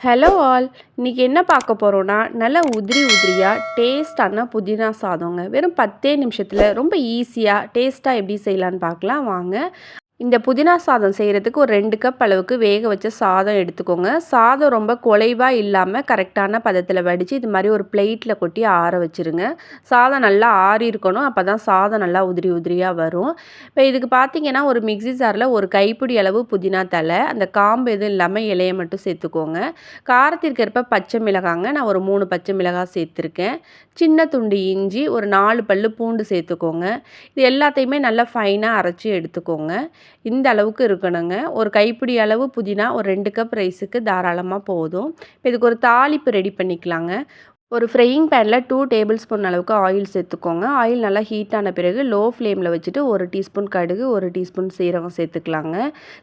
Hello all. இன்னைக்கு என்ன பார்க்க போறோம்னா, நல்ல உதிரி உதிரியா டேஸ்ட்டான புதினா சாதங்க. வெறும் 10 நிமிஷத்துல ரொம்ப ஈஸியா, டேஸ்ட்டா எப்படி செய்யலான்னு பார்க்கலாம் வாங்க. இந்த புதினா சாதம் செய்கிறதுக்கு ஒரு 2 கப் அளவுக்கு வேக வச்ச சாதம் எடுத்துக்கோங்க. சாதம் ரொம்ப குழைவா இல்லாமல் கரெக்டான பதத்தில் வடித்து இது மாதிரி ஒரு பிளேட்டில் கொட்டி ஆற வச்சுருங்க. சாதம் நல்லா ஆறி இருக்கணும், அப்போ தான் சாதம் நல்லா உதிரி உதிரியாக வரும். இப்போ இதுக்கு பார்த்தீங்கன்னா ஒரு மிக்ஸி ஜாரில் ஒரு கைப்பிடி அளவு புதினா தழை, அந்த காம்பு எதுவும் இல்லாமல் இலையை மட்டும் சேர்த்துக்கோங்க. காரத்திற்கு ஏற்ப பச்சை மிளகாங்க, நான் ஒரு 3 பச்சை மிளகாய் சேர்த்துருக்கேன். சின்ன துண்டு இஞ்சி, ஒரு 4 பல்லு பூண்டு சேர்த்துக்கோங்க. இது எல்லாத்தையுமே நல்லா ஃபைனாக அரைச்சி எடுத்துக்கோங்க. இந்த அளவுக்கு இருக்கணுங்க. ஒரு கைப்பிடி அளவு புதினா ஒரு 2 கப் ரைஸுக்கு தாராளமாக போதும். இப்போ இதுக்கு ஒரு தாளிப்பு ரெடி பண்ணிக்கலாங்க. ஒரு ஃப்ரையிங் பேனில் 2 டேபிள் ஸ்பூன் அளவுக்கு ஆயில் சேர்த்துக்கோங்க. ஆயில் நல்லா ஹீட் ஆன பிறகு லோ ஃப்ளேமில் வச்சுட்டு 1 டீஸ்பூன் கடுகு, 1 டீஸ்பூன் சீரகம் சேர்த்துக்கலாங்க.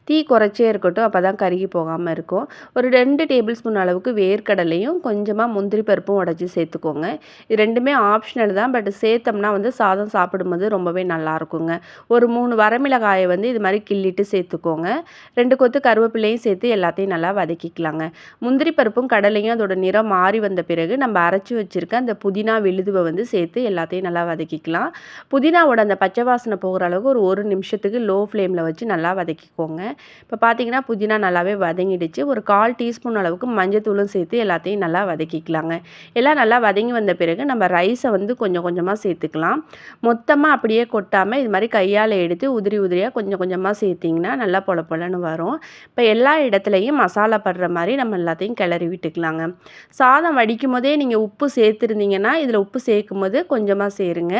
தீ குறைச்சே இருக்கட்டும், அப்போ தான் கருகி போகாமல் இருக்கும். ஒரு 2 டேபிள் ஸ்பூன் அளவுக்கு வேர்க்கடலையும் கொஞ்சமாக முந்திரி பருப்பும் உடச்சி சேர்த்துக்கோங்க. இது ரெண்டுமே ஆப்ஷனல் தான், பட் சேர்த்தோம்னா சாதம் சாப்பிடும்போது ரொம்பவே நல்லாயிருக்குங்க. ஒரு 3 வரமிளகாயை இது மாதிரி கிள்ளிட்டு சேர்த்துக்கோங்க. 2 கொத்து கருவேப்பிலையும் சேர்த்து எல்லாத்தையும் நல்லா வதக்கிக்கலாங்க. முந்திரி பருப்பும் கடலையும் அதோட நிறம் மாறி வந்த பிறகு நம்ம அரைச்சி வச்சுருக்க அந்த புதினா விழுதுவை சேர்த்து எல்லாத்தையும் நல்லா வதக்கிக்கலாம். புதினாவோட அந்த பச்சை வாசனை போகிற அளவுக்கு ஒரு நிமிஷத்துக்கு லோ ஃப்ளேமில் வச்சு நல்லா வதக்கிக்கோங்க. இப்போ பார்த்தீங்கன்னா புதினா நல்லாவே வதங்கிடுச்சு. ஒரு 1/4 டீஸ்பூன் அளவுக்கு மஞ்சத்தூளும் சேர்த்து எல்லாத்தையும் நல்லா வதக்கிக்கலாங்க. எல்லாம் நல்லா வதங்கி வந்த பிறகு நம்ம ரைஸை கொஞ்சம் கொஞ்சமாக சேர்த்துக்கலாம். மொத்தமாக அப்படியே கொட்டாமல் இது மாதிரி கையால் எடுத்து உதிரி உதிரியாக கொஞ்சம் கொஞ்சமாக சேர்த்திங்கன்னா நல்லா பொல பொலன்னு வரும். இப்போ எல்லா இடத்துலையும் மசாலா படுற மாதிரி நம்ம எல்லாத்தையும் கிளறி விட்டுக்கலாங்க. சாதம் வடிக்கும் போதே நீங்கள் உப்பு சேர்த்துருந்தீங்கன்னா இதில் உப்பு சேர்க்கும் போது கொஞ்சமாக சேருங்க.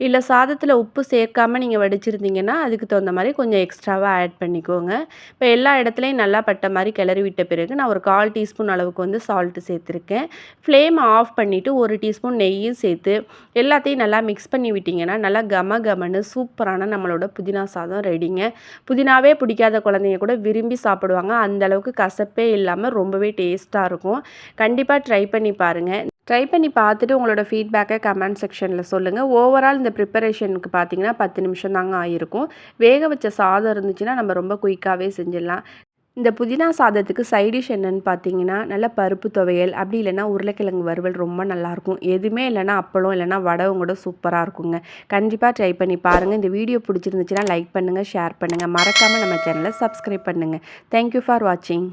இல்லை சாதத்தில் உப்பு சேர்க்காமல் நீங்கள் வடிச்சிருந்தீங்கன்னா அதுக்கு தகுந்த மாதிரி கொஞ்சம் எக்ஸ்ட்ராவாக ஆட் பண்ணிக்கோங்க. இப்போ எல்லா இடத்துலையும் நல்லா பட்ட மாதிரி கிளறி விட்ட பிறகு நான் ஒரு 1/4 டீஸ்பூன் அளவுக்கு சால்ட்டு சேர்த்துருக்கேன். ஃப்ளேம் ஆஃப் பண்ணிவிட்டு 1 டீஸ்பூன் நெய்யும் சேர்த்து எல்லாத்தையும் நல்லா மிக்ஸ் பண்ணி விட்டிங்கன்னா நல்லா கம கமன்னு சூப்பரான நம்மளோட புதினா சாதம் ரெடிங்க. புதினாவே பிடிக்காத குழந்தைங்க கூட விரும்பி சாப்பிடுவாங்க. அந்தளவுக்கு கசப்பே இல்லாமல் ரொம்பவே டேஸ்ட்டாக இருக்கும். கண்டிப்பாக ட்ரை பண்ணி பாருங்கள். ட்ரை பண்ணி பார்த்துட்டு உங்களோட ஃபீட்பேக்கை கமெண்ட் செக்ஷனில் சொல்லுங்கள். ஓவரால் இந்த ப்ரிப்பரேஷனுக்கு பார்த்தீங்கன்னா 10 நிமிஷம் தாங்க ஆகிருக்கும். வேக வச்ச சாதம் இருந்துச்சுன்னா நம்ம ரொம்ப குயிக்காகவே செஞ்சிடலாம். இந்த புதினா சாதத்துக்கு சைடிஷ் என்னென்னு பார்த்தீங்கன்னா நல்ல பருப்பு துவையல், அப்படி இல்லைன்னா உருளைக்கிழங்கு வறுவல் ரொம்ப நல்லாயிருக்கும். எதுவுமே இல்லைன்னா அப்பளம் இல்லைன்னா வடவும் கூட சூப்பராக இருக்குங்க. கண்டிப்பாக ட்ரை பண்ணி பாருங்கள். இந்த வீடியோ பிடிச்சிருந்துச்சுன்னா லைக் பண்ணுங்கள், ஷேர் பண்ணுங்கள். மறக்காமல் நம்ம சேனலை சப்ஸ்கிரைப் பண்ணுங்கள். தேங்க்யூ ஃபார் வாட்சிங்.